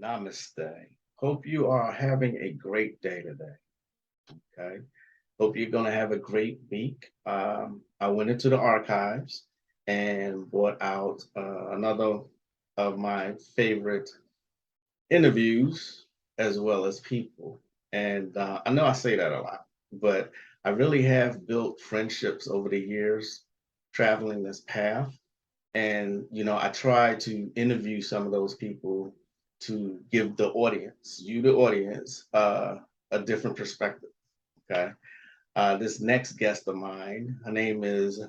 Namaste. Hope you are having a great day today. Okay. Hope you're going to have a great week. I went into the archives and brought out another of my favorite interviews as well as people. And I know I say that a lot, but I really have built friendships over the years traveling this path. And, I try to interview some of those people to give the audience, you, the audience, a different perspective. Okay. This next guest of mine, her name is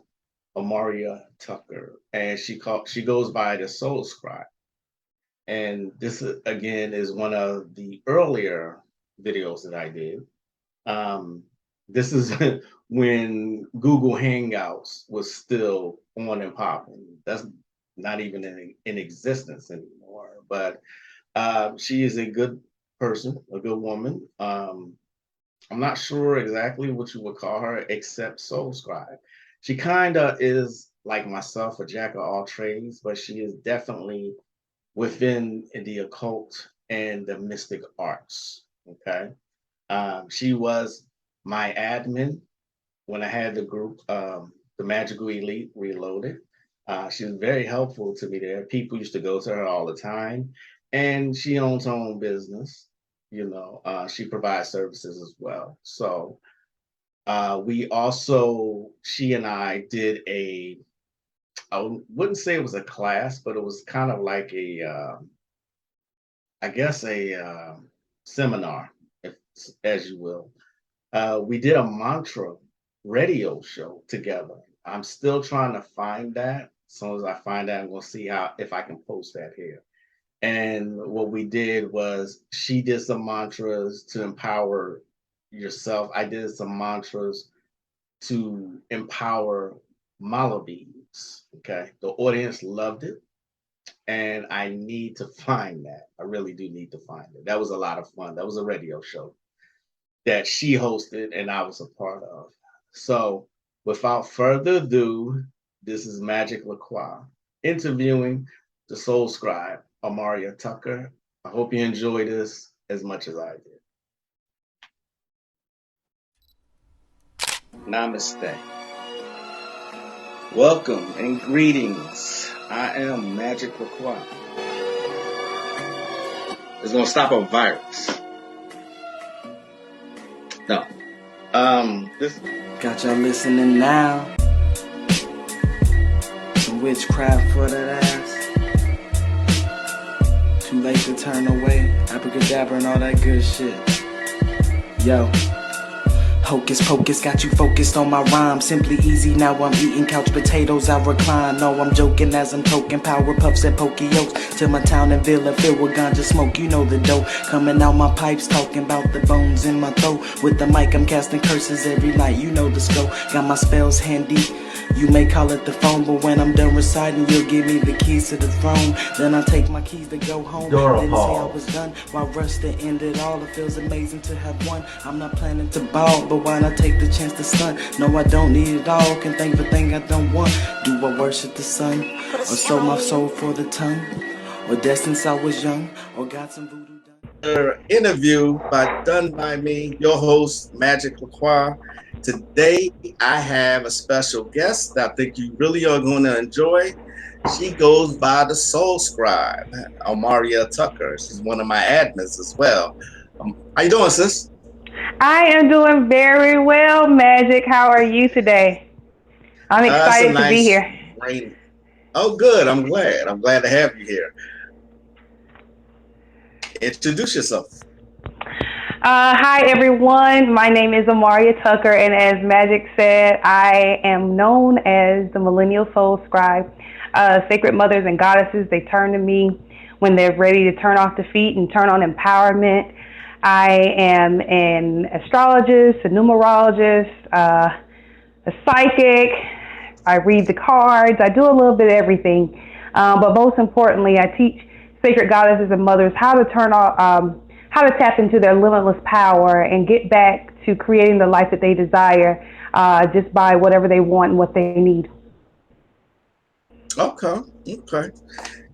Omaria Tucker, and she goes by the SoulScribe. And this again is one of the earlier videos that I did. This is when Google Hangouts was still on and popping. That's not even in existence anymore. But she is a good person, a good woman. I'm not sure exactly what you would call her, except SoulScribe. She kind of is like myself, a jack of all trades, but she is definitely within the occult and the mystic arts. Okay. She was my admin when I had the group, the Magical Elite Reloaded. She was very helpful to me there. People used to go to her all the time, and she owns her own business. She provides services as well. So she and I did I wouldn't say it was a class, but it was kind of like I guess a seminar, if, as you will. We did a mantra radio show together. I'm still trying to find that. As soon as I find that, I'm gonna see if I can post that here. And what we did was she did some mantras to empower yourself. I did some mantras to empower Malavis. Okay. The audience loved it. And I need to find that. I really do need to find it. That was a lot of fun. That was a radio show that she hosted and I was a part of. So without further ado, this is Magick LaCroix interviewing the SoulScribe, Omaria Tucker. I hope you enjoy this as much as I did. Namaste. Welcome and greetings. I am Magick LaCroix. It's gonna stop a virus. No. This got y'all listening now. Some witchcraft for that ass. Too late to turn away. Abracadabra and all that good shit. Yo. Hocus pocus, got you focused on my rhyme. Simply easy, now I'm eating couch potatoes, I recline. No, I'm joking as I'm toking power puffs and pokey-yokes. Till my town and villa filled with ganja smoke, you know the dope. Coming out my pipes, talking about the bones in my throat. With the mic, I'm casting curses every night, you know the scope. Got my spells handy, you may call it the phone. But when I'm done reciting, you'll give me the keys to the throne. Then I take my keys to go home. Didn't say I was done, while rush to end it all. It feels amazing to have won. I'm not planning to ball, but why not take the chance to stunt? No, I don't need it all, can think for thing I don't want. Do I worship the sun, or sold my soul for the tongue? Or death since I was young, or got some voodoo done? Interview done by me, your host, Magick LaCroix. Today, I have a special guest that I think you really are going to enjoy. She goes by the SoulScribe, Omaria Tucker. She's one of my admins as well. How you doing, sis? I am doing very well, Magick. How are you today? I'm It's a excited to be nice here. rain. Oh, good. I'm glad. I'm glad to have you here. Introduce yourself. Hi, everyone. My name is Omaria Tucker, and as Magick said, I am known as the Millennial Soul Scribe. Sacred mothers and goddesses, they turn to me when they're ready to turn off defeat and turn on empowerment. I am an astrologist, a numerologist, a psychic. I read the cards. I do a little bit of everything. But most importantly, I teach sacred goddesses and mothers how to how to tap into their limitless power and get back to creating the life that they desire, just by whatever they want and what they need. Okay.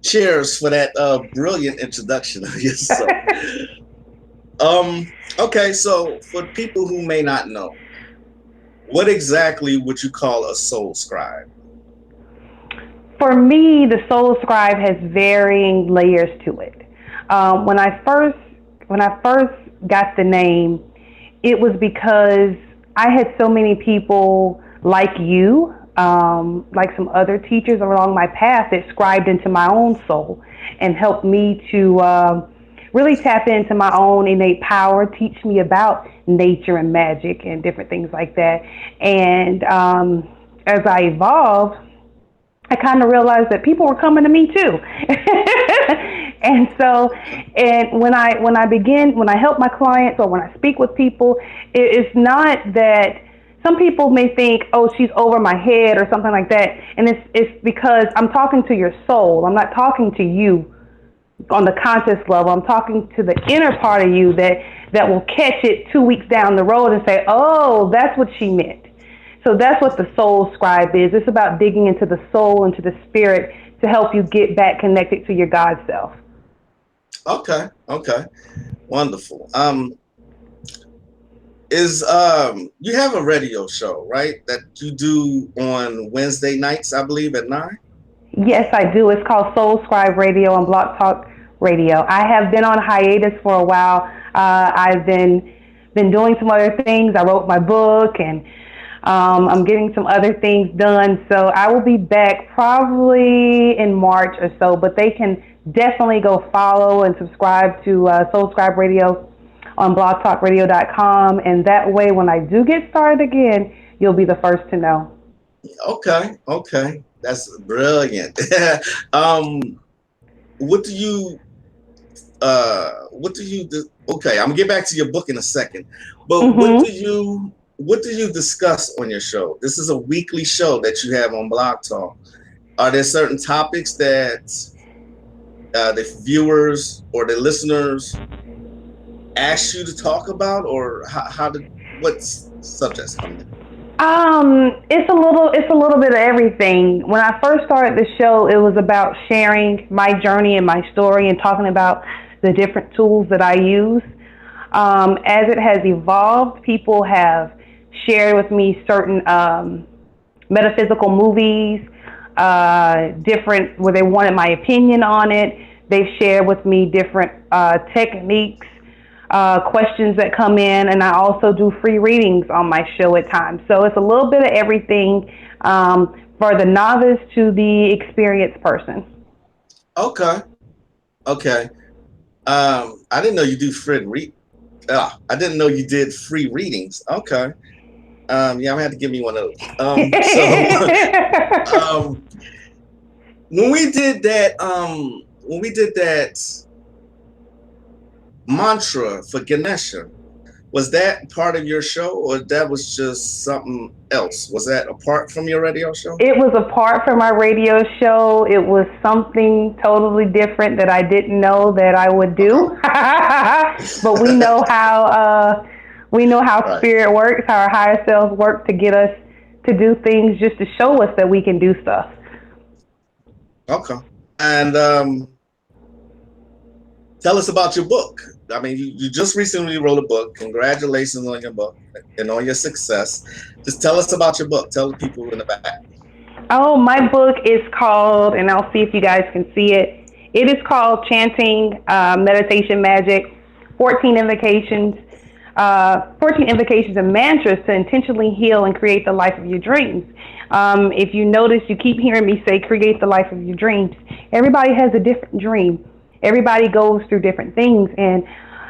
Cheers for that brilliant introduction of yourself. Okay, so for people who may not know, what exactly would you call a soul scribe? For me, the SoulScribe has varying layers to it. When I first got the name, it was because I had so many people like you, like some other teachers along my path that scribed into my own soul and helped me to really tap into my own innate power, teach me about nature and magic and different things like that. And as I evolved, I kind of realized that people were coming to me too. And so, and when I help my clients or when I speak with people, it's not that some people may think, oh, she's over my head or something like that. And it's because I'm talking to your soul. I'm not talking to you on the conscious level. I'm talking to the inner part of you that will catch it 2 weeks down the road and say, oh, that's what she meant. So that's what the soul scribe is. It's about digging into the soul, into the spirit to help you get back connected to your God self. Okay, okay, wonderful. You have a radio show, right? That you do on Wednesday nights, I believe, at 9? Yes, I do. It's called SoulScribe Radio on Block Talk Radio. I have been on hiatus for a while. I've been doing some other things. I wrote my book and I'm getting some other things done. So I will be back probably in March or so, but they can definitely go follow and subscribe to SoulScribe Radio on blogtalkradio.com. And that way, when I do get started again, you'll be the first to know. Okay, okay, that's brilliant. um, what do you okay, I'm gonna get back to your book in a second, but what do you discuss on your show? This is a weekly show that you have on Blog Talk. Are there certain topics that the viewers or the listeners ask you to talk about, or what subjects come in? It's a little bit of everything. When I first started the show, it was about sharing my journey and my story and talking about the different tools that I use. As it has evolved, people have shared with me certain metaphysical movies, different where they wanted my opinion on it. They've shared with me different techniques, questions that come in, and I also do free readings on my show at times. So it's a little bit of everything, for the novice to the experienced person. Okay, okay. I didn't know you do I didn't know you did free readings. Okay. Yeah, I'm gonna have to give me one of those. When we did that mantra for Ganesha, was that part of your show, or that was just something else? Was that apart from your radio show? It was apart from my radio show. It was something totally different that I didn't know that I would do. But we know how right. Spirit works, how our higher selves work to get us to do things, just to show us that we can do stuff. Okay. And tell us about your book. I mean, you just recently wrote a book. Congratulations on your book and on your success. Just tell us about your book. Tell the people in the back. Oh, my book is called, and I'll see if you guys can see it. It is called Chanting Meditation Magic, 14 invocations and mantras to intentionally heal and create the life of your dreams. If you notice, you keep hearing me say, create the life of your dreams. Everybody has a different dream. Everybody goes through different things. And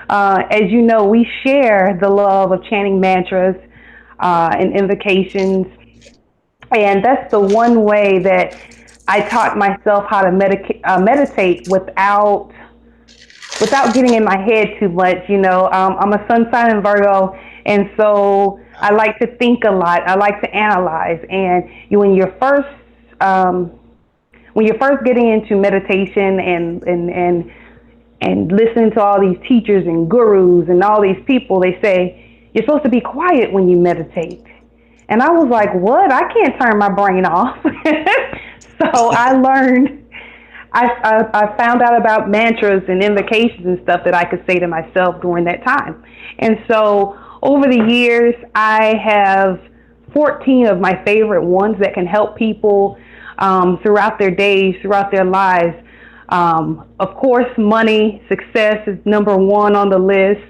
as you know, we share the love of chanting mantras and invocations. And that's the one way that I taught myself how to meditate without getting in my head too much. You know, I'm a sun sign in Virgo, and so I like to think a lot. I like to analyze. And when you're first getting into meditation and listening to all these teachers and gurus and all these people, they say you're supposed to be quiet when you meditate. And I was like, what? I can't turn my brain off. So I I found out about mantras and invocations and stuff that I could say to myself during that time. And so over the years, I have 14 of my favorite ones that can help people throughout their days, throughout their lives. Of course, money, success is number one on the list.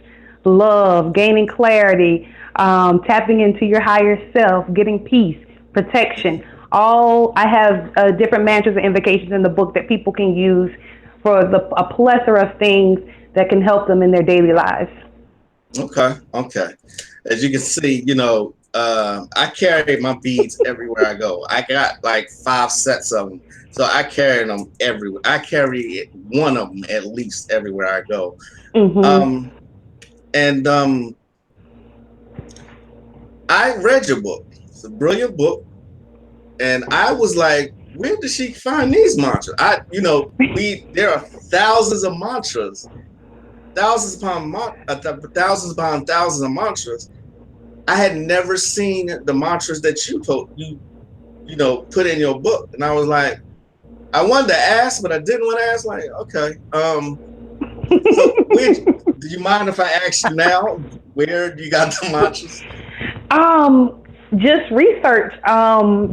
Love, gaining clarity, tapping into your higher self, getting peace, protection. I have different mantras and invocations in the book that people can use for a plethora of things that can help them in their daily lives. Okay. As you can see, I carry my beads everywhere I go. I got like 5 sets of them, so I carry them everywhere. I carry one of them at least everywhere I go. Mm-hmm. I read your book. It's a brilliant book. And I was like, where did she find these mantras? There are thousands of mantras, thousands upon thousands of mantras. I had never seen the mantras that you put in your book, and I was like, I wanted to ask, but I didn't want to ask. Like, okay, so do you mind if I ask you now? Where do you got the mantras? Just research,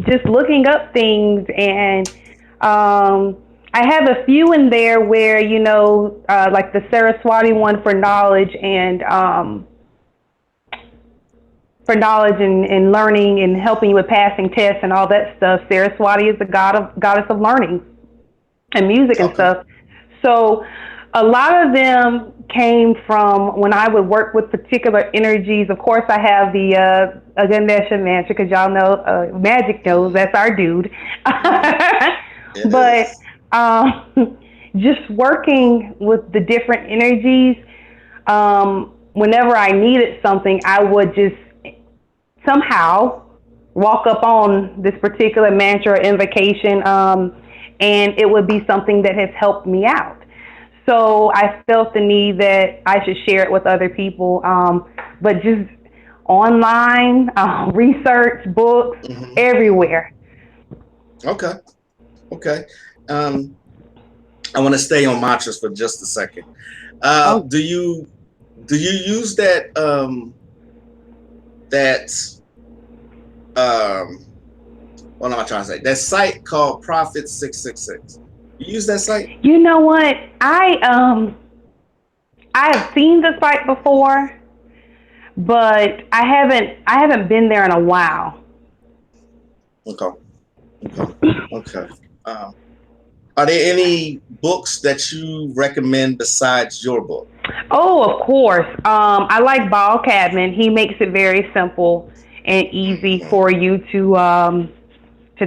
just looking up things, and I have a few in there where, like the Saraswati one for knowledge and learning and helping you with passing tests and all that stuff. Saraswati is the goddess of learning and music and stuff. So a lot of them came from when I would work with particular energies. Of course, I have the Ganesha mantra, because y'all know Magick knows that's our dude. But just working with the different energies, whenever I needed something, I would just somehow walk up on this particular mantra or invocation, and it would be something that has helped me out. So I felt the need that I should share it with other people, but just online, research, books, everywhere. Okay. I want to stay on mantras for just a second. Do you use that what am I trying to say? That site called Prophet 666. You use that site? You know what? I have seen the site before, but I haven't been there in a while. Okay. Are there any books that you recommend besides your book? Oh, of course. I like Ball Cadman. He makes it very simple and easy for you to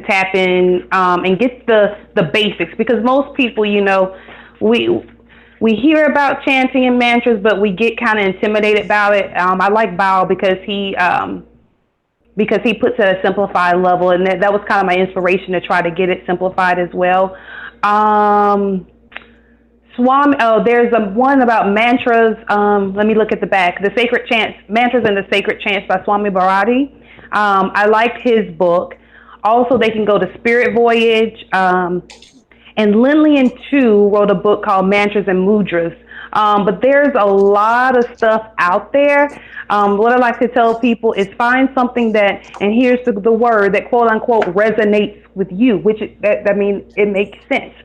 tap in and get the basics, because most people, we hear about chanting and mantras, but we get kind of intimidated about it. I like Bao because he puts it at a simplified level, and that was kind of my inspiration to try to get it simplified as well. There's one about mantras. Let me look at the back. The Sacred Chants, Mantras and the Sacred Chants by Swami Bharati. I liked his book. Also, they can go to Spirit Voyage. And Lin Tu wrote a book called Mantras and Mudras. But there's a lot of stuff out there. What I like to tell people is find something that, and here's the word, that quote unquote resonates with you, it makes sense.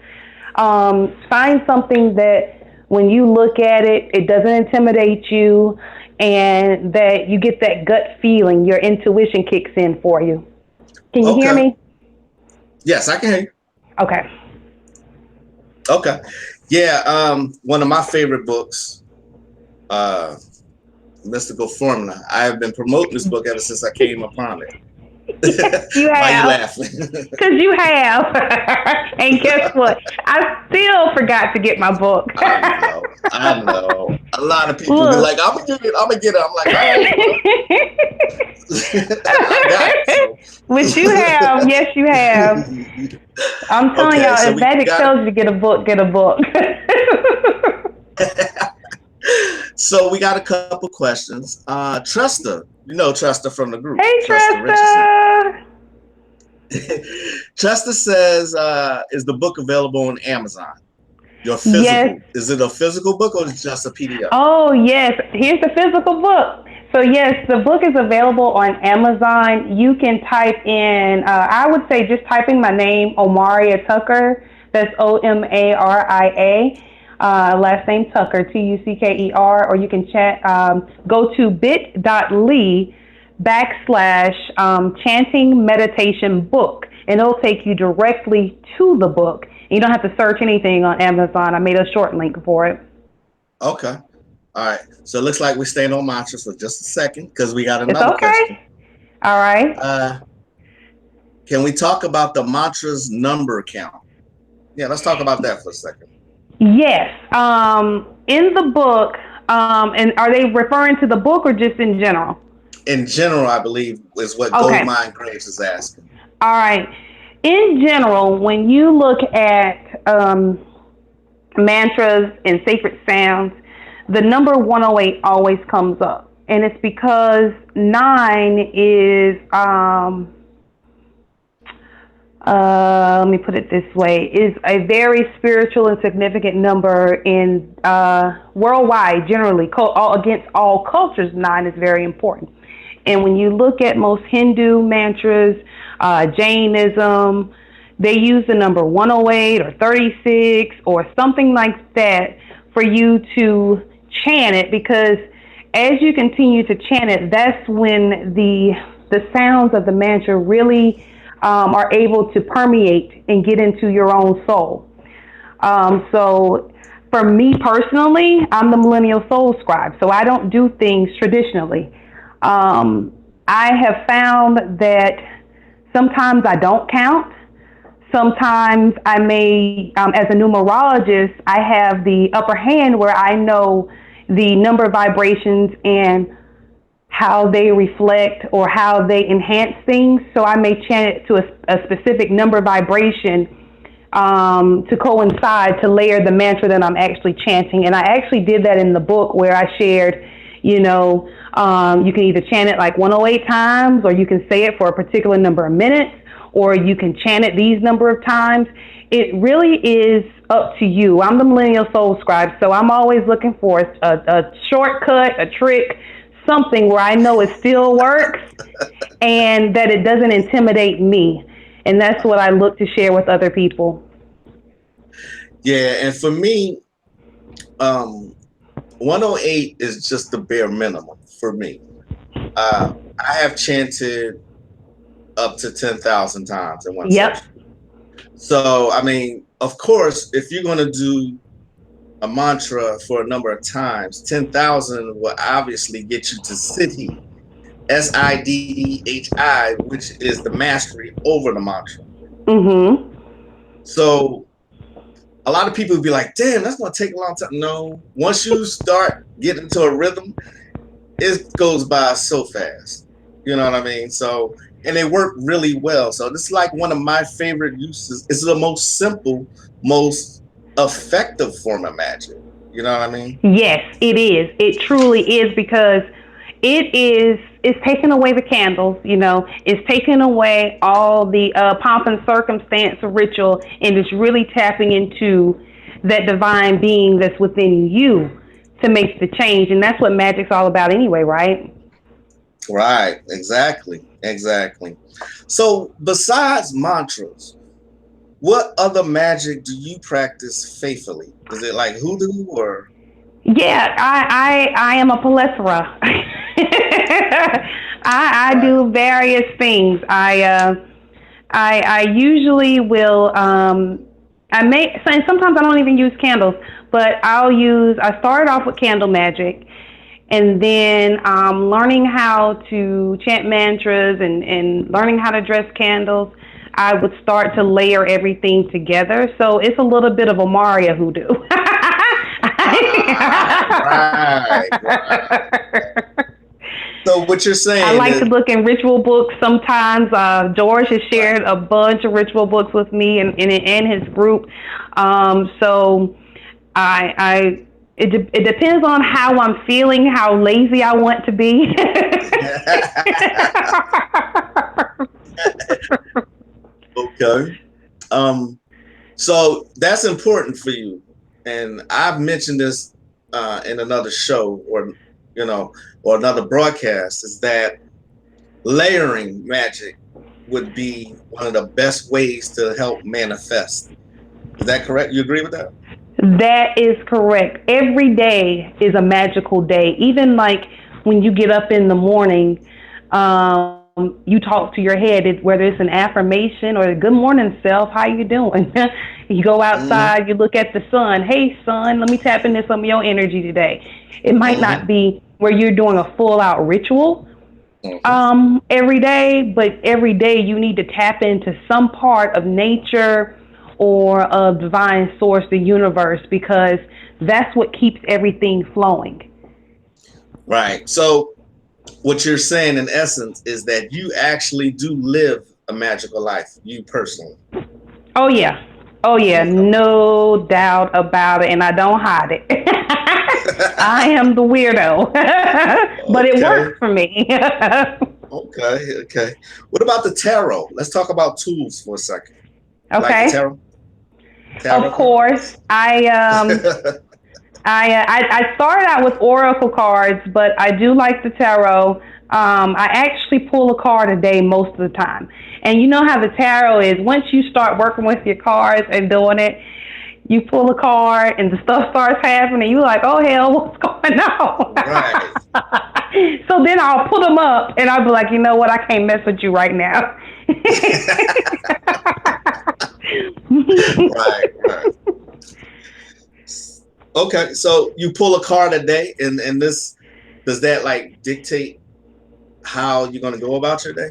Find something that when you look at it, it doesn't intimidate you, and that you get that gut feeling, your intuition kicks in for you. Can you hear me? Yes, I can hear you. Okay. Yeah, one of my favorite books, Mystical Formula. I have been promoting this book ever since I came upon it. You have. Why are you laughing? Because you have. And guess what? I still forgot to get my book. I know. A lot of people be like, I'm gonna get it. I'm like, I got it. Which you have. Yes, you have. I'm telling y'all, if Magick tells you to get a book, get a book. So we got a couple questions. Trista, Trista from the group. Hey, Trista. Chester says, is the book available on Amazon? Your physical. Yes. Is it a physical book or is it just a PDF? Oh, yes. Here's the physical book. So, yes, the book is available on Amazon. You can type in, I would say just typing my name, Omaria Tucker. That's Omaria. Last name Tucker, Tucker, or you can go to bit.ly/chanting meditation book, and it'll take you directly to the book. You don't have to search anything on Amazon. I made a short link for it. Okay. All right. So it looks like we're staying on mantras for just a second because we got another question. All right. Can we talk about the mantra's number count? Yeah, let's talk about that for a second. Yes. In the book, and are they referring to the book or just in general? In general, I believe is what Goldmine Graves is asking. All right. In general, when you look at mantras and sacred sounds, the number 108 always comes up. And it's because 9 is, let me put it this way, is a very spiritual and significant number in worldwide, generally. Against all cultures, 9 is very important. And when you look at most Hindu mantras, Jainism, they use the number 108 or 36 or something like that for you to chant it, because as you continue to chant it, that's when the sounds of the mantra really are able to permeate and get into your own soul. So for me personally, I'm the millennial soul scribe, so I don't do things traditionally. I have found that sometimes I don't count. Sometimes I may, as a numerologist, I have the upper hand where I know the number of vibrations and how they reflect or how they enhance things. So I may chant it to a specific number vibration to coincide, to layer the mantra that I'm actually chanting. And I actually did that in the book where I shared, you can either chant it like 108 times, or you can say it for a particular number of minutes, or you can chant it these number of times. It really is up to you. I'm the millennial soul scribe, so I'm always looking for a shortcut, a trick, something where I know it still works and that it doesn't intimidate me. And that's what I look to share with other people. Yeah, and for me, 108 is just the bare minimum for me. I have chanted up to 10,000 times in one session. So, I mean, of course, if you're going to do a mantra for a number of times, 10,000 will obviously get you to Siddhi, Siddehi, which is the mastery over the mantra. Mm-hmm. So a lot of people would be like, damn, that's going to take a long time. No, once you start getting into a rhythm, it goes by so fast. You know what I mean? So, and they work really well. So this is like one of my favorite uses. It's the most simple, most effective form of magic. You know what I mean? Yes, it is. It truly is, because it's taking away the candles, it's taking away all the pomp and circumstance ritual, and it's really tapping into that divine being that's within you to make the change. And that's what magic's all about anyway, right? Right, exactly. So besides mantras, what other magic do you practice faithfully? Is it like hoodoo or? Yeah, I am a plethora. I do various things. I usually will. Sometimes I don't even use candles, but I started off with candle magic, and then learning how to chant mantras and learning how to dress candles. I would start to layer everything together. So it's a little bit of Omaria hoodoo. Right. So what you're saying, I like to look in ritual books sometimes. George has shared a bunch of ritual books with me and his group. So it depends on how I'm feeling, how lazy I want to be. Okay. So that's important for you. And I've mentioned this in another show or another broadcast, is that layering magic would be one of the best ways to help manifest. Is that correct? You agree with that? That is correct. Every day is a magical day. Even like when you get up in the morning, you talk to your head, whether it's an affirmation or a good morning self, how you doing? You go outside, you look at the sun. Hey, sun, let me tap into some of your energy today. It might not be where you're doing a full out ritual every day, but every day you need to tap into some part of nature or of divine source, the universe, because that's what keeps everything flowing. Right. So what you're saying in essence is that you actually do live a magical life, you personally. Oh yeah. Oh yeah, Okay. no doubt about it, and I don't hide it. I am the weirdo, but it Okay. works for me. Okay. Okay. What about the tarot? Let's talk about tools for a second. You like the Okay. tarot? Of Tarot course, cards? I started out with oracle cards, but I do like the tarot. I actually pull a card a day most of the time. And you know how the tarot is. Once you start working with your cards and doing it, you pull a card and the stuff starts happening. And you're like, oh hell, what's going on? Right. So then I'll put them up and I'll be like, you know what? I can't mess with you right now. Right. Right. Okay. So you pull a card a day, and this does that like dictate how you're going to go about your day?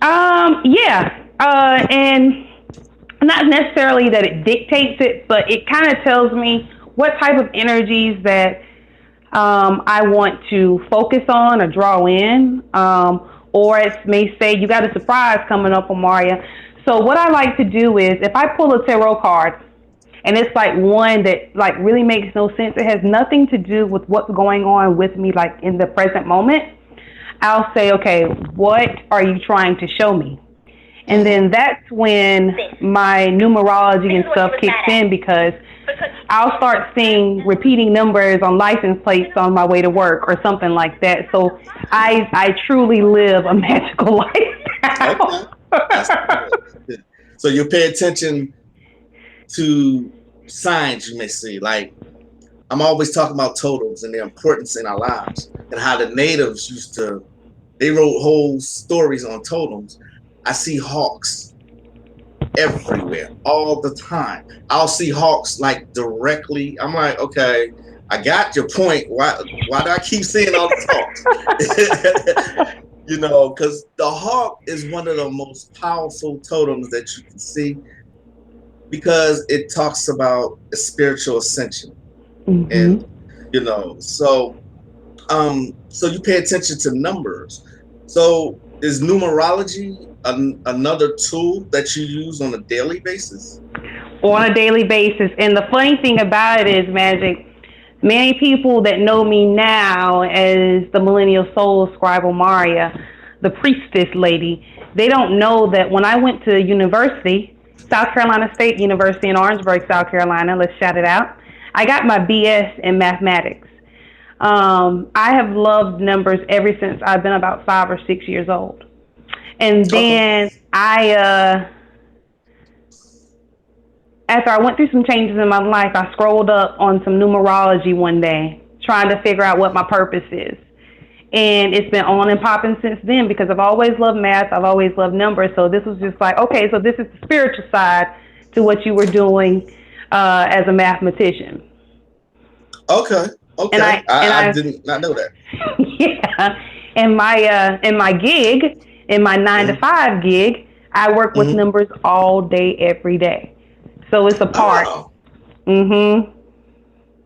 Yeah. And not necessarily that it dictates it, but it kind of tells me what type of energies that I want to focus on or draw in. Or it may say you got a surprise coming up, Omaria. So what I like to do is if I pull a tarot card and it's like one that like really makes no sense, it has nothing to do with what's going on with me like in the present moment. I'll say, okay, what are you trying to show me? And then that's when my numerology and stuff kicks in because I'll start seeing repeating numbers on license plates on my way to work or something like that. So I truly live a magical Okay. lifestyle. That's good. So you pay attention to signs you may see. Like I'm always talking about totems and their importance in our lives and how the natives they wrote whole stories on totems. I see hawks everywhere all the time. I'll see hawks like directly. I'm like, okay, I got your point. Why do I keep seeing all these hawks? Because the hawk is one of the most powerful totems that you can see because it talks about a spiritual ascension. And so you pay attention to numbers. So is numerology another tool that you use on a daily basis? On a daily basis. And the funny thing about it is, Magic, many people that know me now as the Millennial Soul Scribe Omaria, the priestess lady, they don't know that when I went to university, South Carolina State University in Orangeburg, South Carolina, let's shout it out, I got my BS in mathematics. I have loved numbers ever since I've been about 5 or 6 years old. And then after I went through some changes in my life, I scrolled up on some numerology one day, trying to figure out what my purpose is. And it's been on and popping since then because I've always loved math. I've always loved numbers. So this was just like, okay, so this is the spiritual side to what you were doing as a mathematician. Okay. And I did not know that. yeah. In my gig, in my 9 to 5 gig, I work with numbers all day, every day. So it's a part. Oh.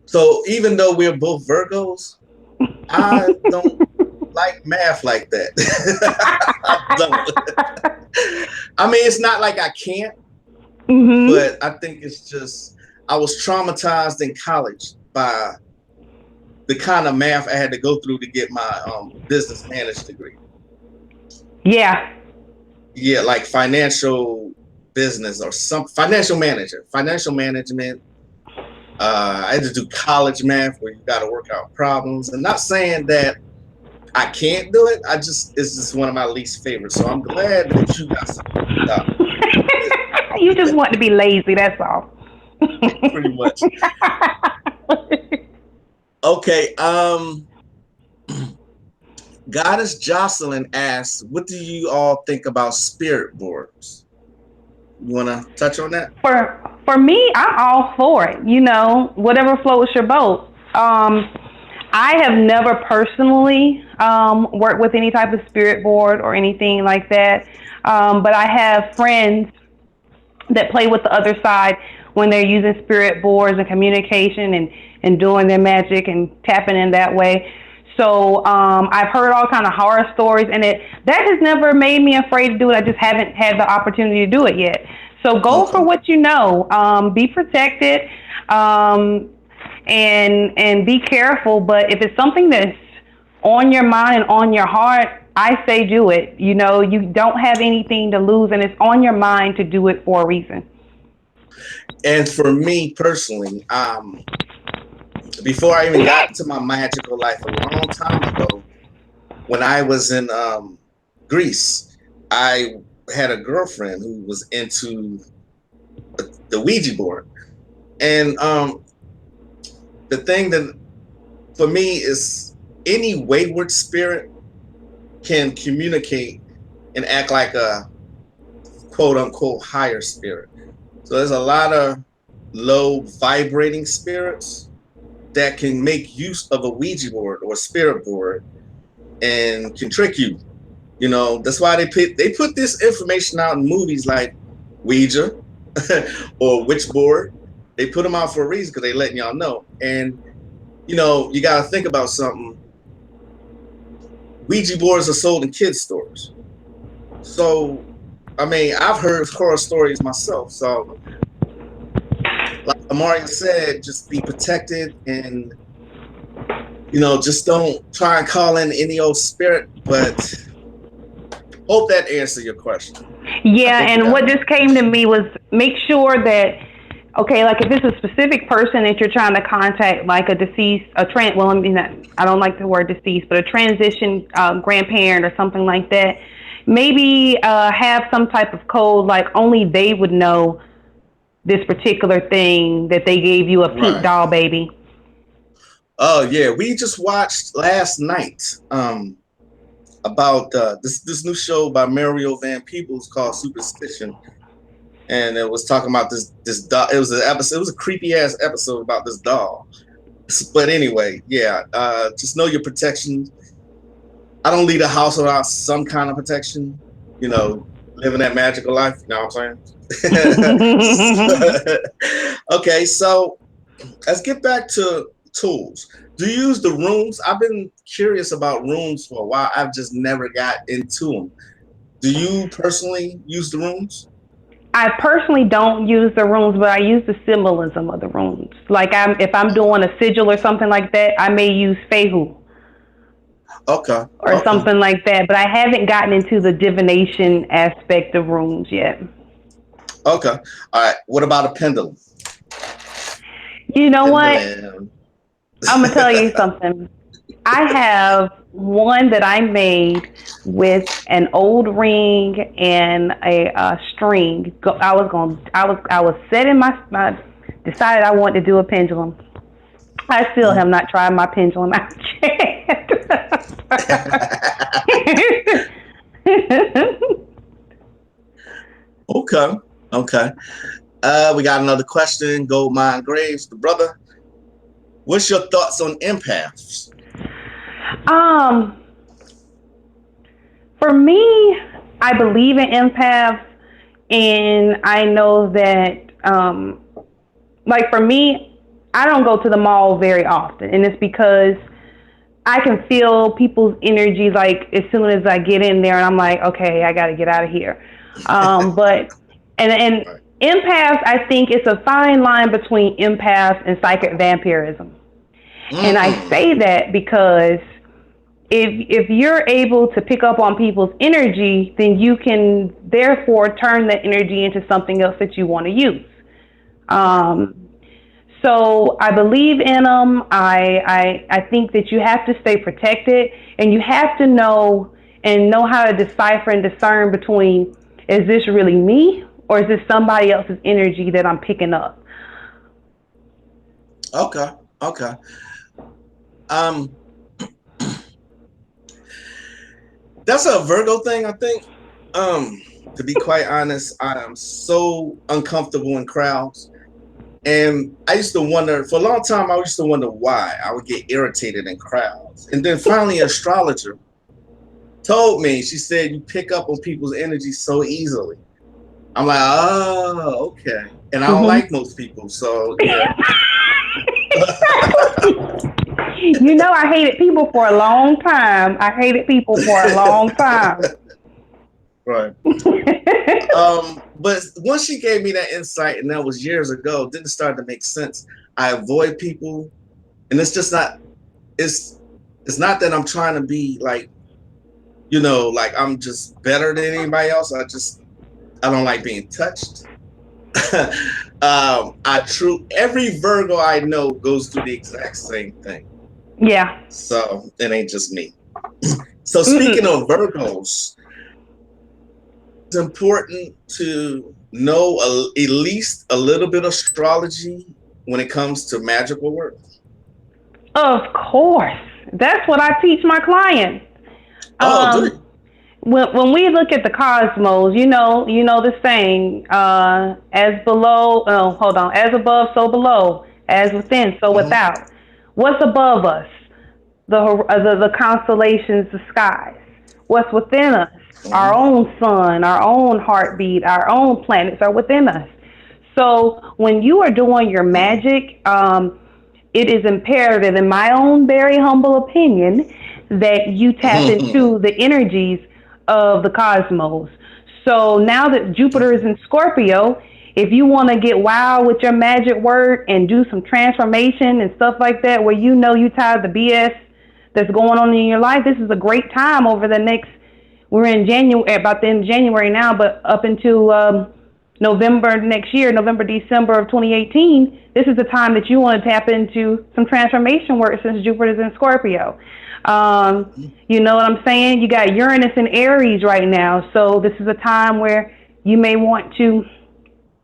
So even though we're both Virgos, I don't like math like that. I don't. I mean, it's not like I can't, but I think it's just I was traumatized in college by the kind of math I had to go through to get my business management degree. Yeah. Yeah, like financial business or some financial management. I had to do college math where you got to work out problems. And not saying that I can't do it. It's just one of my least favorites. So I'm glad that you got some. You just want to be lazy, that's all. Pretty much. Okay. Goddess Jocelyn asks, what do you all think about spirit boards? You want to touch on that? For me, I'm all for it. You know, whatever floats your boat. I have never personally worked with any type of spirit board or anything like that, but I have friends that play with the other side when they're using spirit boards and communication and doing their magic and tapping in that way. So I've heard all kind of horror stories, and that has never made me afraid to do it. I just haven't had the opportunity to do it yet. So go for what you know. Be protected, and be careful. But if it's something that's on your mind and on your heart, I say do it. You know, you don't have anything to lose, and it's on your mind to do it for a reason. And for me personally, before I even got into my magical life a long time ago, when I was in Greece, I had a girlfriend who was into the Ouija board. And the thing that for me is any wayward spirit can communicate and act like a quote unquote higher spirit. So there's a lot of low vibrating spirits that can make use of a Ouija board or a spirit board and can trick you. You know, that's why they put this information out in movies like Ouija or Witch Board. They put them out for a reason because they letting y'all know. And, you know, you got to think about something. Ouija boards are sold in kids' stores. So, I mean, I've heard horror stories myself. So, like Omaria said, just be protected and, you know, just don't try and call in any old spirit. But hope that answered your question. Yeah, and what just came to me was make sure that, okay, like if it's a specific person that you're trying to contact, like a deceased, well, I mean, I don't like the word deceased, but a transition grandparent or something like that, maybe have some type of code, like only they would know this particular thing that they gave you a pink doll baby. Oh yeah, we just watched last night about this new show by Mario Van Peebles called Superstition, and it was talking about this doll. It was an episode. It was a creepy ass episode about this doll. But anyway, yeah, just know your protection. I don't leave a house without some kind of protection. You know, living that magical life. You know what I'm saying? Okay, so let's get back to tools. Do you use the rooms? I've been curious about rooms for a while. I've just never got into them. Do you personally use the rooms? I personally don't use the runes, but I use the symbolism of the runes. Like if I'm doing a sigil or something like that, I may use Fehu. Okay. Or something like that, but I haven't gotten into the divination aspect of runes yet. Okay. All right. What about a pendulum? You know what? I'm gonna tell you something. I have one that I made with an old ring and a string. I was setting my decided I wanted to do a pendulum. I still have not tried my pendulum out yet. Okay. We got another question. Goldmine Graves, the brother. What's your thoughts on empaths? For me, I believe in empaths, and I know that, like for me, I don't go to the mall very often, and it's because I can feel people's energy like as soon as I get in there, and I'm like, okay, I got to get out of here. But empaths, I think it's a fine line between empaths and psychic vampirism. And I say that because if you're able to pick up on people's energy, then you can therefore turn that energy into something else that you want to use. So I believe in them. I think that you have to stay protected, and you have to know how to decipher and discern between, is this really me or is this somebody else's energy that I'm picking up? Okay. Okay. That's a Virgo thing, I think. To be quite honest, I am so uncomfortable in crowds. And I used to wonder, for a long time, I used to wonder why I would get irritated in crowds. And then finally, an astrologer told me, she said, you pick up on people's energy so easily. I'm like, oh, okay. And I don't like most people, so yeah. You know, I hated people for a long time. Right. But once she gave me that insight, and that was years ago, then it started to make sense. I avoid people, and it's just not. It's not that I'm trying to be like, like I'm just better than anybody else. I don't like being touched. Every Virgo I know goes through the exact same thing. Yeah. So it ain't just me. So speaking of Virgos, it's important to know at least a little bit of astrology when it comes to magical work. Of course. That's what I teach my clients. Good. When we look at the cosmos, you know the saying, as above, so below, as within, so without. What's above us? The constellations, the skies. What's within us? Our own sun, our own heartbeat, our own planets are within us. So when you are doing your magic, it is imperative, in my own very humble opinion, that you tap into the energies of the cosmos. So now that Jupiter is in Scorpio, if you want to get wild with your magic work and do some transformation and stuff like that, where you tired of the BS that's going on in your life, this is a great time over the next, we're in January, about the end of January now, but up into November next year, December of 2018, this is the time that you want to tap into some transformation work since Jupiter's in Scorpio. You know what I'm saying? You got Uranus in Aries right now. So this is a time where you may want to,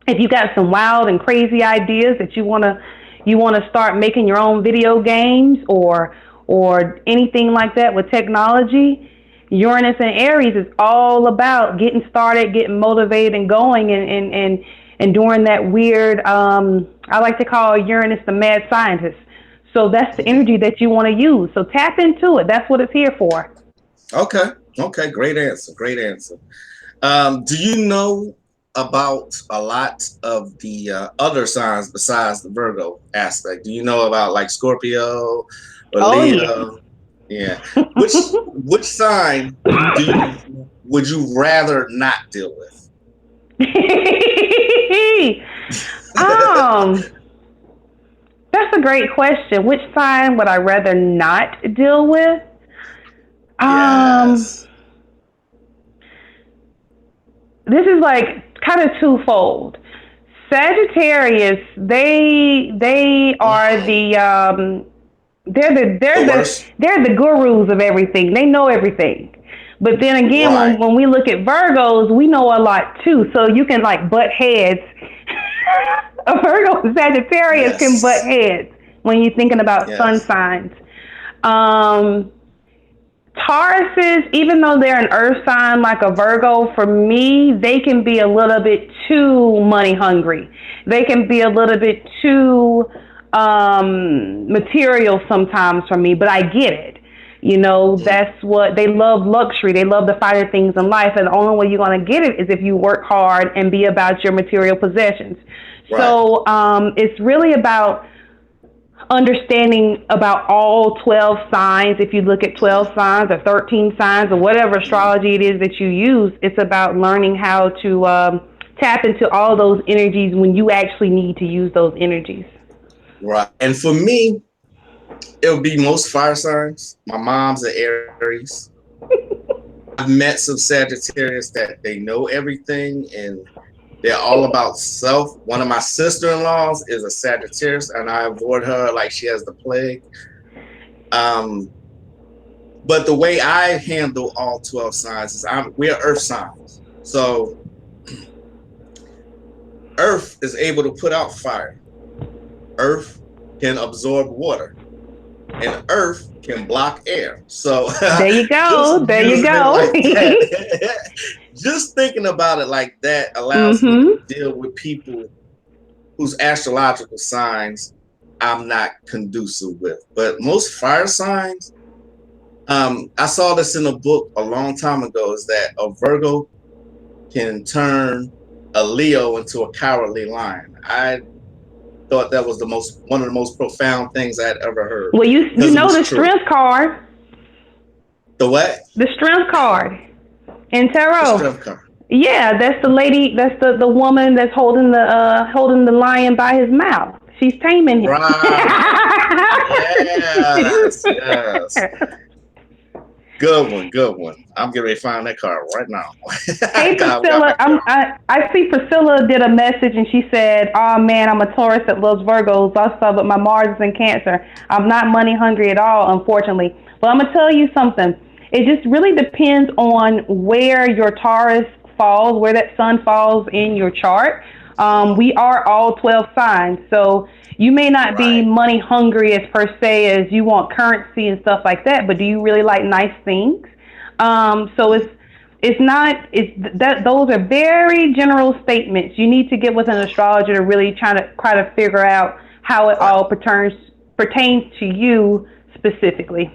if you got some wild and crazy ideas that you want to start making your own video games or anything like that with technology, Uranus and Aries is all about getting started, getting motivated and going and doing that weird, I like to call Uranus the mad scientist. So that's the energy that you want to use. So tap into it. That's what it's here for. Okay. Great answer. Do you know about a lot of the other signs besides the Virgo aspect? Do you know about like Scorpio or Leo? Yeah. Which sign would you rather not deal with? That's a great question. Which sign would I rather not deal with? Yes. This is like kind of twofold. Sagittarius, they are they're the gurus of everything. They know everything. But then again, when we look at Virgos, we know a lot too. So you can like butt heads. A Virgo and Sagittarius can butt heads when you're thinking about sun signs. Tauruses, even though they're an earth sign like a Virgo, for me, they can be a little bit too money hungry. They can be a little bit too material sometimes for me, but I get it. You know, that's what they love, luxury. They love the finer things in life. And the only way you're going to get it is if you work hard and be about your material possessions. Right. So it's really about understanding about all 12 signs. If you look at 12 signs or 13 signs or whatever astrology it is that you use, it's about learning how to tap into all those energies when you actually need to use those energies. Right. And for me, It would be most fire signs. My mom's an Aries. I've met some Sagittarius that they know everything and they're all about self. One of my sister-in-laws is a Sagittarius, and I avoid her like she has the plague. But the way I handle all 12 signs is we're earth signs. So earth is able to put out fire. Earth can absorb water. And earth can block air. So there you go. There you go. Like just thinking about it like that allows me to deal with people whose astrological signs I'm not conducive with. But most fire signs, I saw this in a book a long time ago, is that a Virgo can turn a Leo into a cowardly lion. I thought that was one of the most profound things I'd ever heard. Well, you know the strength card. The what? The strength card in tarot. The strength card. Yeah, that's the lady. That's the woman that's holding the lion by his mouth. She's taming him. Right. Yes. Good one. I'm getting ready to find that card right now. Hey, Priscilla. I see Priscilla did a message and she said, "Oh man, I'm a Taurus that loves Virgos also, but my Mars is in Cancer. I'm not money hungry at all, unfortunately." But I'm gonna tell you something. It just really depends on where your Taurus falls, where that sun falls in your chart. We are all 12 signs, so you may not be money hungry as per se as you want currency and stuff like that, but do you really like nice things? So those are very general statements. You need to get with an astrologer to really try to figure out how it all pertains to you specifically.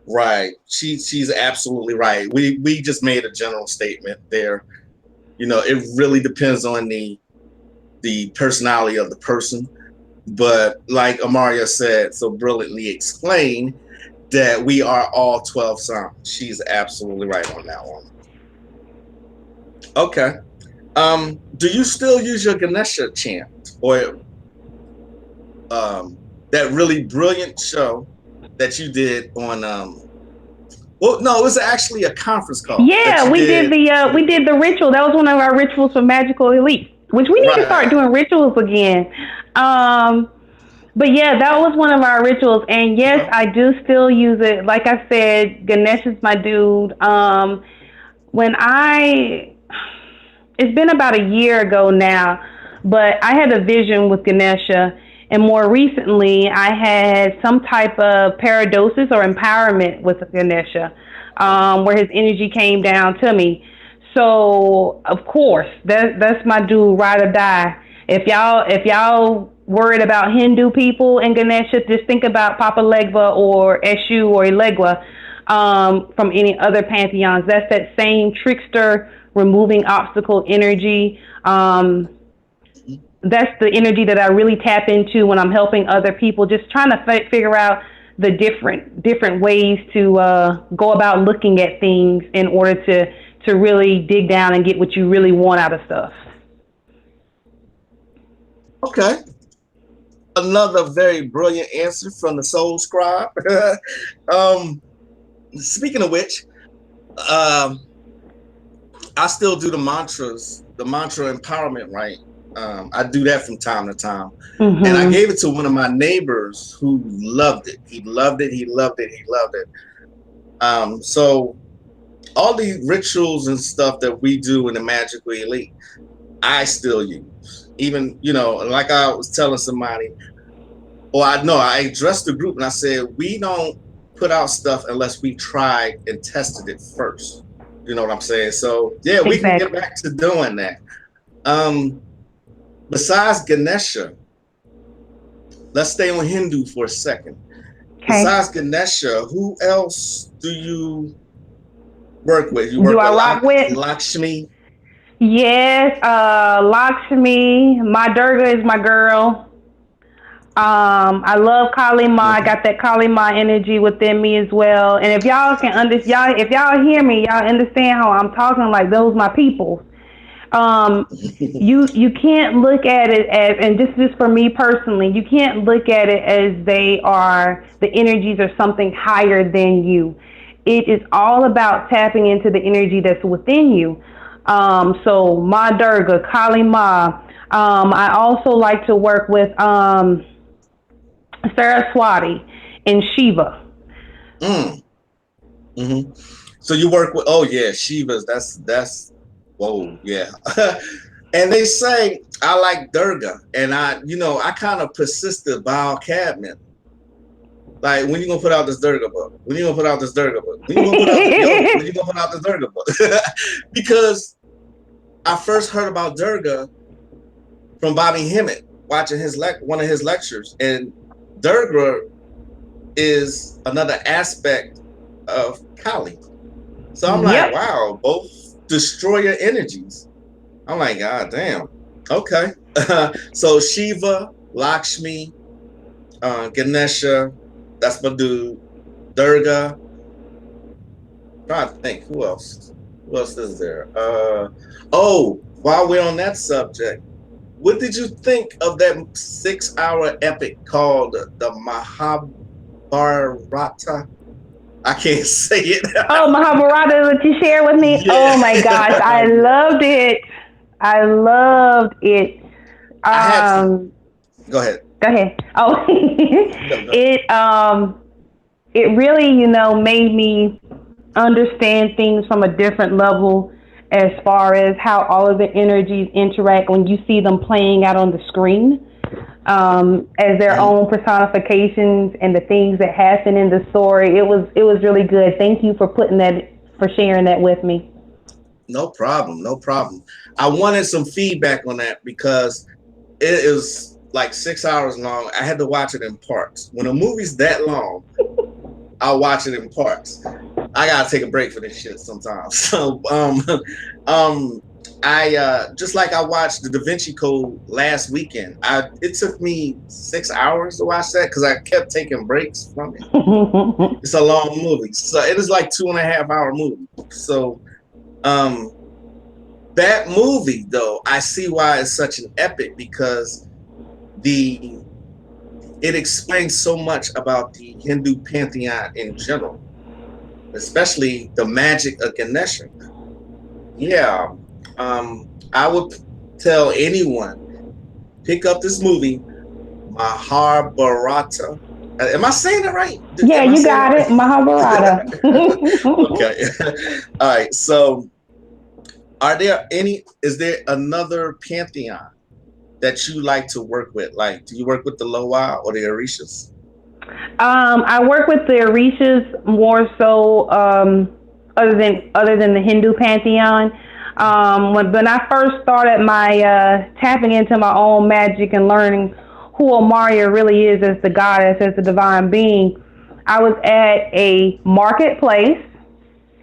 Right. She's absolutely right. We just made a general statement there. You know, it really depends on the personality of the person. But like Omaria said, so brilliantly explained, that we are all 12 signs. She's absolutely right on that one. Okay. Do you still use your Ganesha chant or that really brilliant show that you did on well, no, it was actually a conference call. Yeah, we did the ritual. That was one of our rituals for Magical Elite, which we need to start doing rituals again. But yeah, that was one of our rituals, and yes, I do still use it. Like I said, Ganesh is my dude. It's been about a year ago now, but I had a vision with Ganesha. And more recently, I had some type of paradosis or empowerment with Ganesha, where his energy came down to me. So, of course, that's my dude, ride or die. If y'all worried about Hindu people and Ganesha, just think about Papa Legba or Eshu or Elegua from any other pantheons. That's that same trickster, removing obstacle energy. That's the energy that I really tap into when I'm helping other people, just trying to figure out the different ways to go about looking at things in order to really dig down and get what you really want out of stuff. Okay. Another very brilliant answer from the SoulScribe. Speaking of which, I still do the mantra empowerment, right? I do that from time to time. And I gave it to one of my neighbors who loved it. He loved it. So all the rituals and stuff that we do in the Magical Elite, I still use. Even, like I was telling somebody, I addressed the group and I said, we don't put out stuff unless we tried and tested it first. You know what I'm saying? So yeah, we can get back to doing that. Besides Ganesha, let's stay on Hindu for a second. Okay. Besides Ganesha, who else do you work with? You work with Lakshmi? Yes, Lakshmi. My Durga is my girl. I love Kali Ma. I got that Kali Ma energy within me as well. And if y'all can understand, if y'all hear me, y'all understand how I'm talking like those my people. You can't look at it as, and this is for me personally, you can't look at it as the energies are something higher than you. It is all about tapping into the energy that's within you. So Ma Durga, Kali Ma. I also like to work with Saraswati and Shiva. Mm. Hmm. So you work with, oh yeah, Shivas. That's whoa, yeah. And they say I like Durga, and I kind of persisted about cabinet. Like, when you gonna put out this Durga book? When you gonna put out this Durga book? When you gonna put out when you gonna put out this Durga book? Because I first heard about Durga from Bobby Hemmett, watching one of his lectures, and Durga is another aspect of Kali. So I'm like, Yep. wow, both destroyer energies. I'm like, God damn. Okay. So Shiva, Lakshmi, Ganesha, that's my dude. Durga. Trying to think, who else? Who else is there? Oh, while we're on that subject, what did you think of that 6-hour epic called the Mahabharata? I can't say it. Oh, Mahabharata that you shared with me. Oh my gosh, I Yeah. loved it. I loved it. I had to Um, go ahead. Go ahead. Oh, No, go. it really, made me understand things from a different level as far as how all of the energies interact when you see them playing out on the screen, as their Mhm. own personifications and the things that happen in the story. It was really good. Thank you for sharing that with me. No problem. No problem. I wanted some feedback on that because it is like 6 hours long. I had to watch it in parts. When a movie's that long, I'll watch it in parts. I gotta take a break for this shit sometimes. So um I just like I watched the Da Vinci Code last weekend. It took me 6 hours to watch that because I kept taking breaks from it. It's a long movie. So it is like 2.5 hour movie. So um that movie though, I see why it's such an epic because the it explains so much about the Hindu pantheon in general, especially the magic of Ganesha. Yeah, I would tell anyone pick up this movie, Mahabharata. Am I saying it right? Yeah, Am I you saying got it, Mahabharata. it right? Okay. All right. So, is there another pantheon that you like to work with? Like, do you work with the Loa or the Orishas? I work with the Orishas more so, other than the Hindu pantheon. When I first started my tapping into my own magic and learning who Omaria really is as the goddess, as the divine being, I was at a marketplace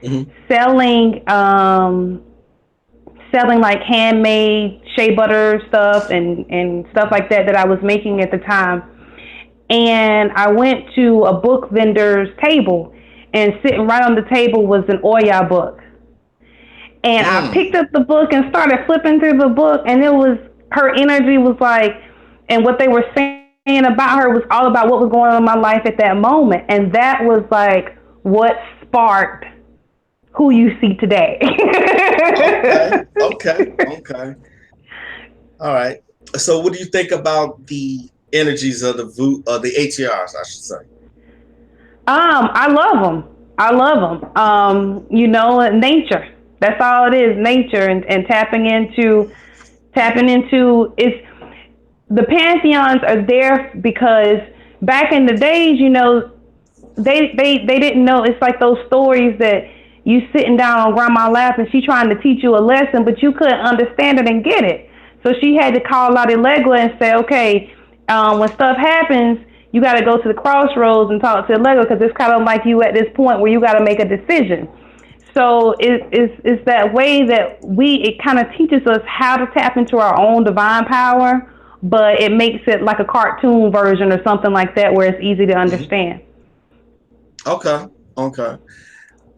Hmm. selling selling like handmade shea butter stuff and stuff like that I was making at the time. And I went to a book vendor's table, and sitting right on the table was an Oya book. And I Mm. picked up the book and started flipping through the book, and it was her energy was like, and what they were saying about her was all about what was going on in my life at that moment, and that was like what sparked who you see today. Okay. Okay. Okay. All right. So, what do you think about the energies of the ATRs? I should say. I love them. I love them. Nature. That's all it is, nature, and tapping into it's the pantheons are there because back in the days, they didn't know. It's like those stories that you sitting down on grandma's lap and she trying to teach you a lesson, but you couldn't understand it and get it. So she had to call out Elegua and say, okay, when stuff happens, you got to go to the crossroads and talk to Elegua because it's kind of like you at this point where you got to make a decision. So it's that way that it kind of teaches us how to tap into our own divine power, but it makes it like a cartoon version or something like that where it's easy to Mhm. understand. Okay. Okay.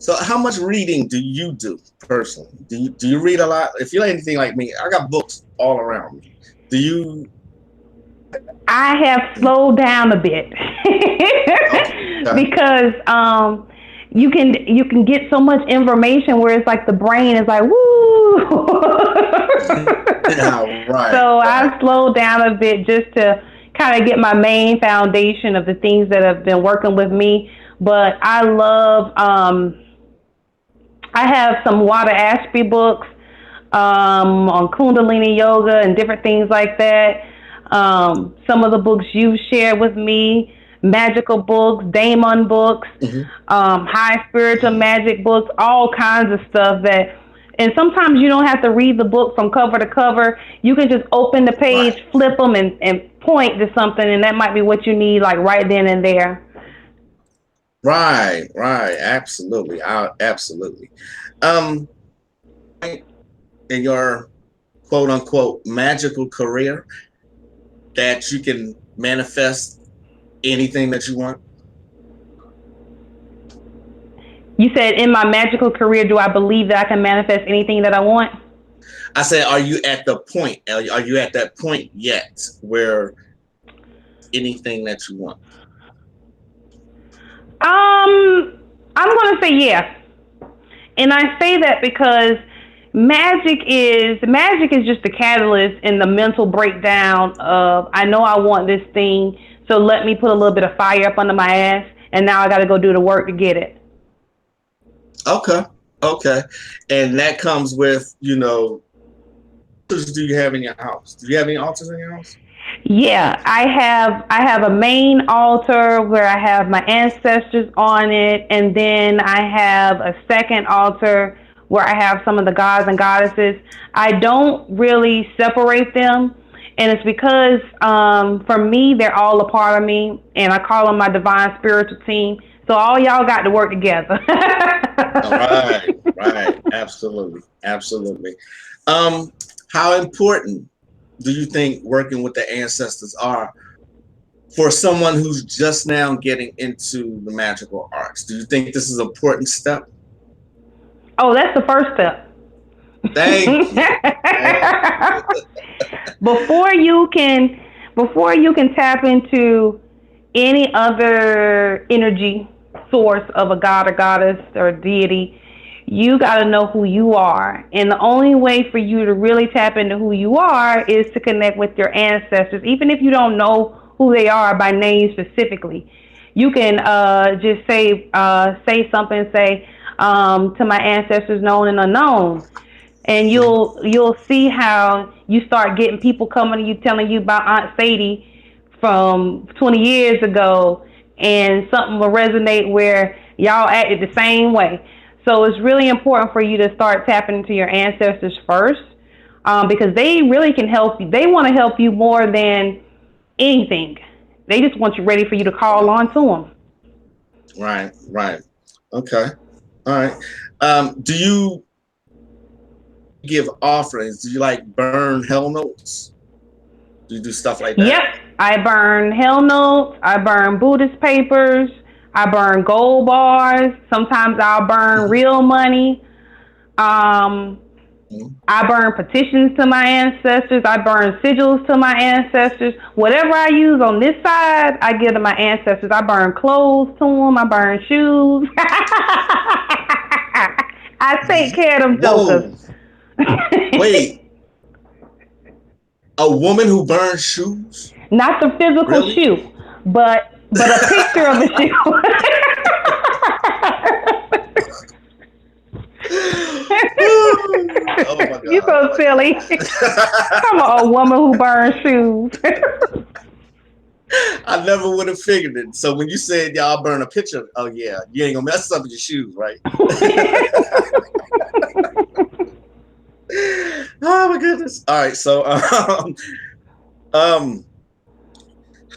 So how much reading do you do personally? Do you read a lot? If you're anything like me, I got books all around me. Do you? I have slowed down a bit Okay. because you can get so much information where it's like the brain is like woo. Yeah, right, So right. I've slowed down a bit just to kind of get my main foundation of the things that have been working with me. But I love I have some Water Ashby books on Kundalini yoga and different things like that. Some of the books you shared with me, magical books, daemon books, Mhm. high spiritual magic books, all kinds of stuff that. And sometimes you don't have to read the book from cover to cover. You can just open the page, Right, flip them, and point to something, and that might be what you need, like right then and there. right, right. Absolutely, absolutely. Um, in your quote unquote magical career, that you can manifest anything that you want. You said, in my magical career, do I believe that I can manifest anything that I want? I said, are you at the point? Are you at that point yet where anything that you want? I'm gonna say yes, and I say that because magic is just a catalyst in the mental breakdown of I know I want this thing, so let me put a little bit of fire up under my ass, and now I got to go do the work to get it. Okay, okay, and that comes with altars do you have in your house? Do you have any altars in your house? Yeah, I have a main altar where I have my ancestors on it, and then I have a second altar where I have some of the gods and goddesses. I don't really separate them, and it's because for me they're all a part of me, and I call them my divine spiritual team. So all y'all got to work together. All right, right, absolutely, absolutely. Um, how important do you think working with the ancestors are for someone who's just now getting into the magical arts? Do you think this is an important step? Oh, that's the first step. Thank you. Thank you. before you can before you can tap into any other energy source of a god or goddess or deity, you got to know who you are. And the only way for you to really tap into who you are is to connect with your ancestors, even if you don't know who they are by name specifically. You can just say something, say to my ancestors known and unknown, and Mhm. you'll see how you start getting people coming to you telling you about Aunt Sadie from 20 years ago, and something will resonate where y'all acted the same way. So it's really important for you to start tapping into your ancestors first, because they really can help you. They want to help you more than anything. They just want you ready for you to call Right, on to them. right, right. Okay, all right. Do you give offerings? Do you like burn hell notes? Do you do stuff like Yep, that? I burn hell notes, I burn Buddhist papers, I burn gold bars. Sometimes I'll burn Mhm. real money. Um, Mhm. I burn petitions to my ancestors. I burn sigils to my ancestors. Whatever I use on this side, I give to my ancestors. I burn clothes to them. I burn shoes. I take care of them jokers. Whoa, wait, a woman who burns shoes? Not the physical Really? shoe, but a picture of a shoe. Oh my You god! Oh so my silly. I'm a woman who burns shoes. I never would have figured it. So when you said y'all burn a picture, oh yeah, you ain't gonna mess up your shoes, right? Oh my goodness! All right, so um,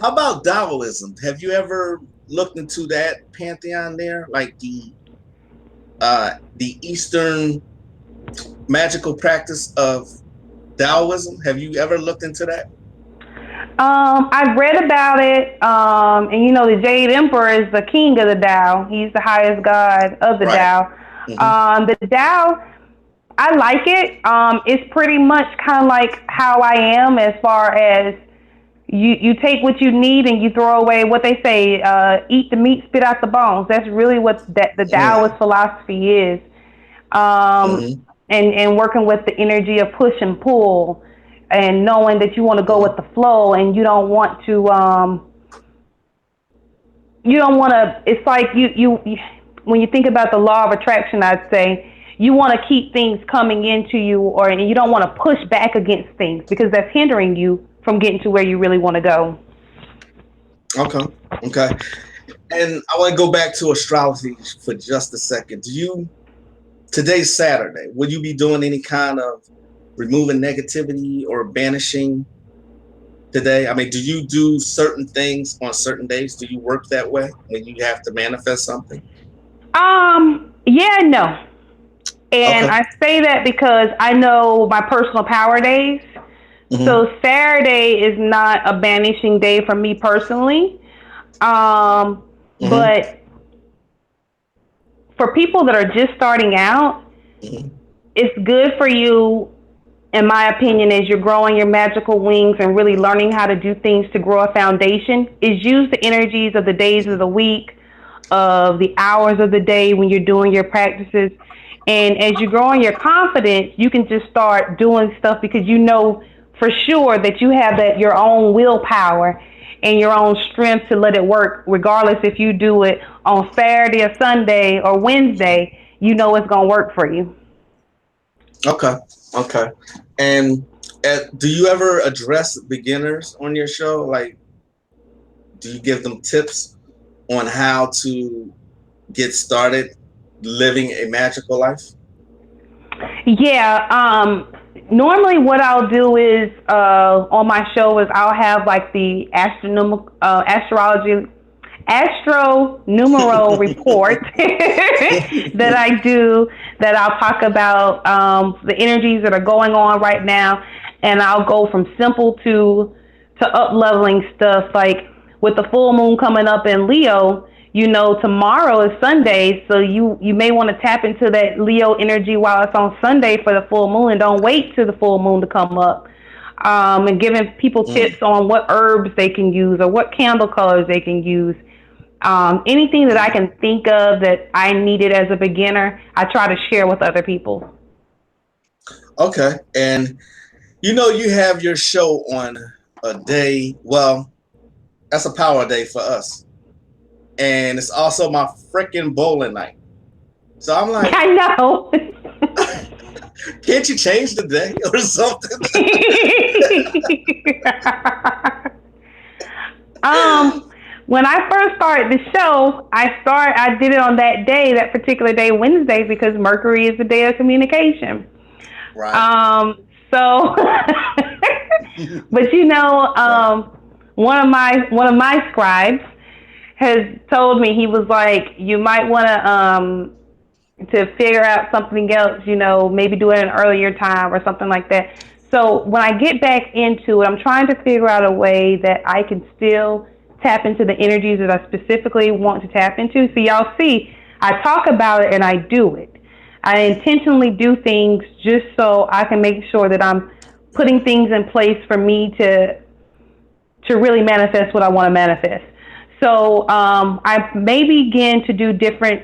how about Taoism? Have you ever looked into that pantheon there, like the Eastern magical practice of Taoism? Have you ever looked into that? I've read about it, and you know, the Jade Emperor is the king of the Tao. He's the highest god of the Right. Tao. Hmm. The Tao, I like it. It's pretty much kind of like how I am as far as you take what you need and you throw away what they say, eat the meat, spit out the bones. That's really what the Taoist philosophy is. Um, Hmm. and working with the energy of push and pull and knowing that you want to go with the flow and you don't want to, it's like when you think about the law of attraction, I'd say you want to keep things coming into you, or and you don't want to push back against things because that's hindering you from getting to where you really want to go. Okay. Okay. And I want to go back to astrology for just a second. Today's Saturday, will you be doing any kind of removing negativity or banishing today? I mean, do you do certain things on certain days? Do you work that way when you have to manifest something? Yeah, no. And Okay. I say that because I know my personal power days. Hmm. So Saturday is not a banishing day for me personally. Um, Hmm. but for people that are just starting out, Hmm. it's good for you, in my opinion, as you're growing your magical wings and really learning how to do things to grow a foundation, is use the energies of the days of the week, of the hours of the day when you're doing your practices. And as you grow in your confidence, you can just start doing stuff because you know for sure that you have that your own willpower and your own strength to let it work, regardless if you do it on Saturday or Sunday or Wednesday, you know it's gonna work for you. Okay. Okay. And do you ever address beginners on your show? Like, do you give them tips on how to get started living a magical life? Yeah. Normally, what I'll do is on my show is I'll have like the astrology astro numero report that I do, that I'll talk about the energies that are going on right now, and I'll go from simple to up leveling stuff like with the full moon coming up in Leo. You know, tomorrow is Sunday, so you may want to tap into that Leo energy while it's on Sunday for the full moon, and don't wait till the full moon to come up. And giving people Mm, tips on what herbs they can use or what candle colors they can use. Anything that I mm. can think of that I needed as a beginner, I try to share with other people. Okay. And you have your show on a day. Well, that's a power day for us. And it's also my freaking bowling night. So I'm like, I know. can't you change the day or something? um, when I first started the show, I did it on that day, that particular day, Wednesday, because Mercury is the day of communication. Right. Um, so, but you know, Right. one of my scribes has told me, he was like, you might want to figure out something else, you know, maybe do it at an earlier time or something like that. So when I get back into it, I'm trying to figure out a way that I can still tap into the energies that I specifically want to tap into. So y'all see, I talk about it and I do it. I intentionally do things just so I can make sure that I'm putting things in place for me to really manifest what I want to manifest. So I may begin to do a different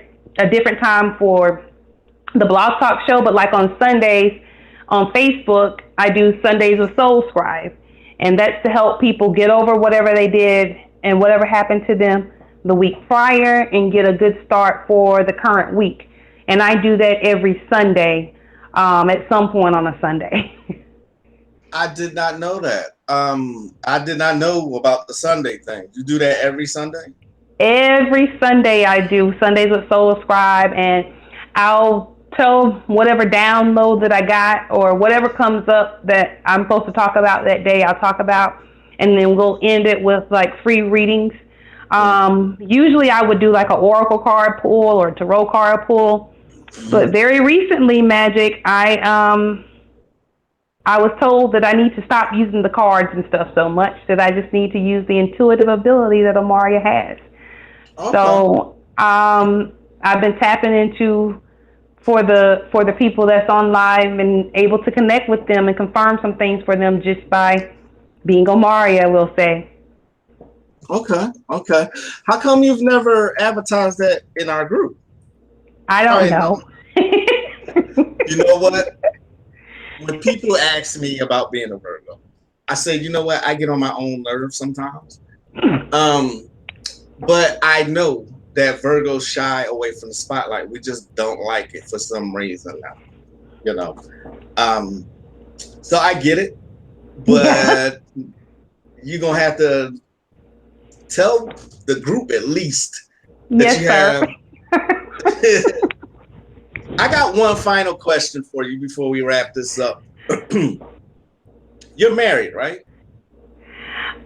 time for the Blog Talk show, but like on Sundays on Facebook, I do Sundays with SoulScribe, and that's to help people get over whatever they did and whatever happened to them the week prior and get a good start for the current week. And I do that every Sunday, at some point on a Sunday. I did not know that. I did not know about the Sunday thing. You do that every Sunday? Every Sunday I do Sundays with SoulScribe, and I'll tell whatever download that I got or whatever comes up that I'm supposed to talk about that day, I'll talk about, and then we'll end it with like free readings. Mm, Usually I would do like an oracle card pull or a tarot card pull, but mhm. very recently, Magic, I I was told that I need to stop using the cards and stuff so much, that I just need to use the intuitive ability that Omaria has. Okay. So I've been tapping into for the people that's on live and able to connect with them and confirm some things for them just by being Omaria, we'll say. Okay. Okay. How come you've never advertised that in our group? I don't know. You know what? When people ask me about being a Virgo, I say, you know what? I get on my own nerves sometimes. But I know that Virgos shy away from the spotlight. We just don't like it for some reason now, you know. So I get it, but you're gonna have to tell the group at least that yes, you sir. have. I got one final question for you before we wrap this up. You're married, right?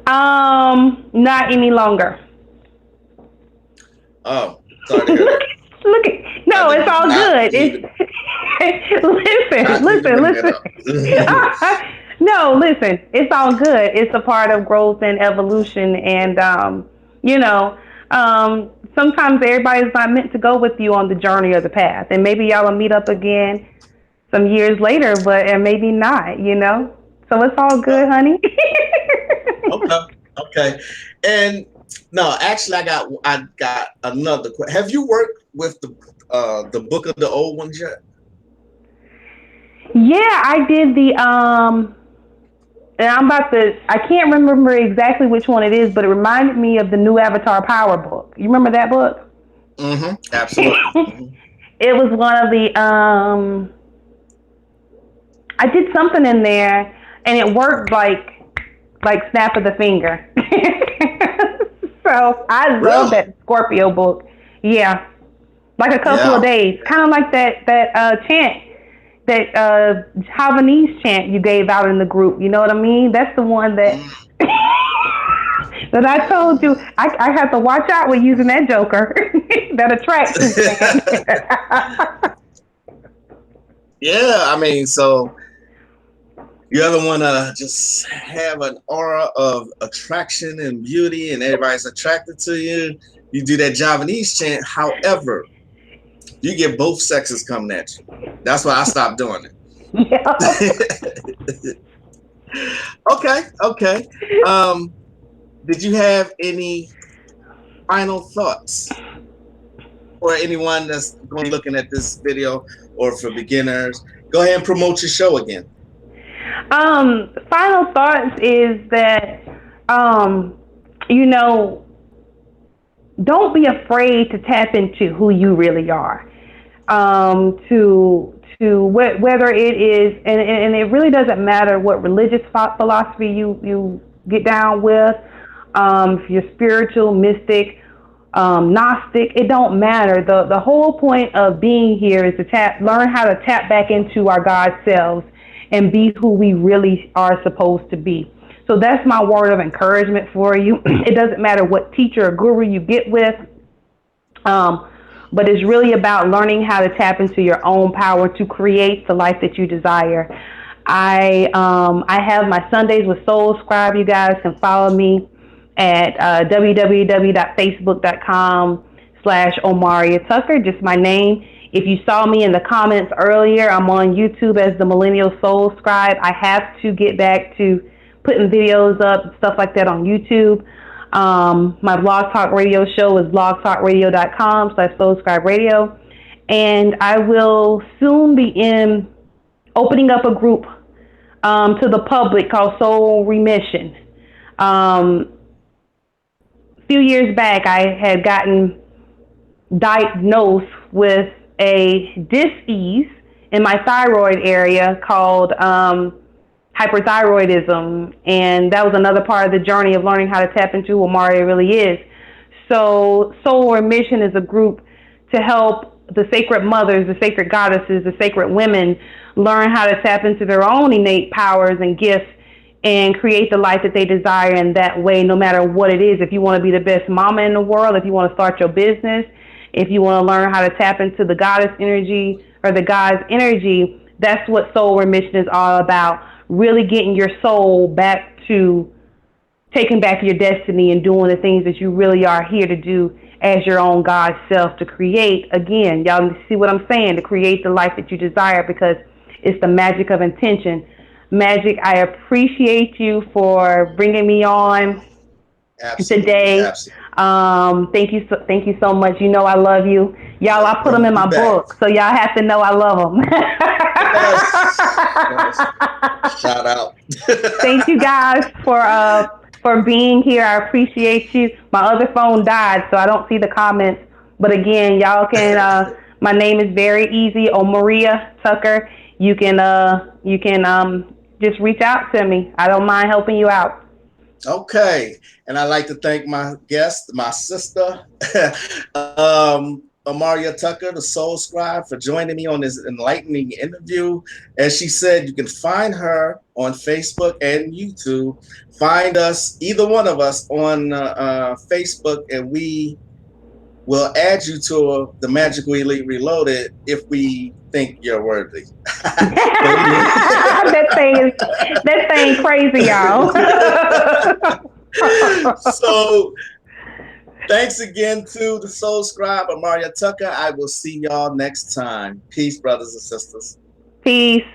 Not any longer. Oh, sorry to hear that. Look at no, it's all good. Listen. No, listen, it's all good. It's a part of growth and evolution, and you know, sometimes everybody's not meant to go with you on the journey or the path, and maybe y'all will meet up again some years later, but and maybe not, you know. So it's all good, honey. Okay, okay. And no, actually, I got another question. Have you worked with the Book of the Old Ones yet? Yeah, I did the and I can't remember exactly which one it is, but it reminded me of the new Avatar Power book. You remember that book? Mm-hmm. Absolutely. Mm-hmm. It was one of the I did something in there and it worked like snap of the finger. So I love Really? that Scorpio book. Yeah. Like a couple of days. Kind of like that chant, that Javanese chant you gave out in the group. You know what I mean? That's the one that that I told you I have to watch out with using that joker. That attraction chant. Yeah, I mean, so you ever want to just have an aura of attraction and beauty and everybody's attracted to you, you do that Javanese chant. However, you get both sexes coming at you. That's why I stopped doing it. Okay, okay. Did you have any final thoughts for anyone that's going to be looking at this video, or for beginners? Go ahead and promote your show again. Final thoughts is that you know, don't be afraid to tap into who you really are. Whether it is, and it really doesn't matter what religious philosophy you get down with, if you're spiritual, mystic, Gnostic, it don't matter. The whole point of being here is to learn how to tap back into our God selves and be who we really are supposed to be. So that's my word of encouragement for you. It doesn't matter what teacher or guru you get with, but it's really about learning how to tap into your own power to create the life that you desire. I have my Sundays with SoulScribe. You guys can follow me at www.facebook.com/Omaria Tucker, just my name. If you saw me in the comments earlier, I'm on YouTube as the Millennial SoulScribe. I have to get back to putting videos up, stuff like that on YouTube. My Blog Talk Radio show is blogtalkradio.com/SoulScribe Radio. And I will soon be opening up a group to the public called Soul Remission. A few years back, I had gotten diagnosed with a dis-ease in my thyroid area called hyperthyroidism, and that was another part of the journey of learning how to tap into who Omaria really is. So Soul Remission is a group to help the sacred mothers, the sacred goddesses, the sacred women learn how to tap into their own innate powers and gifts and create the life that they desire in that way, no matter what it is. If you want to be the best mama in the world, if you want to start your business, if you want to learn how to tap into the goddess energy or the God's energy, that's what Soul Remission is all about. really getting your soul back to taking back your destiny and doing the things that you really are here to do as your own God self, to create, again, y'all see what I'm saying, to create the life that you desire, because it's the magic of intention. Magick, I appreciate you for bringing me on Absolutely, today. absolutely. Thank you so much. You know I love you. Y'all, I put them Bring in you my back. book, so y'all have to know I love them. Yes. Yes. Shout out. Thank you guys for being here. I appreciate you. My other phone died, so I don't see the comments. But again, y'all can. My name is very easy, Omaria Tucker. You can just reach out to me. I don't mind helping you out. Okay, and I'd like to thank my guest, my sister, Omaria Tucker, the SoulScribe, for joining me on this enlightening interview. As she said, you can find her on Facebook and YouTube. Find us, either one of us, on Facebook, and we will add you to the Magical Elite Reloaded if we think you're worthy. But anyway. That thing crazy, y'all. So thanks again to the SoulScribe, Omaria Tucker. I will see y'all next time. Peace, brothers and sisters. Peace.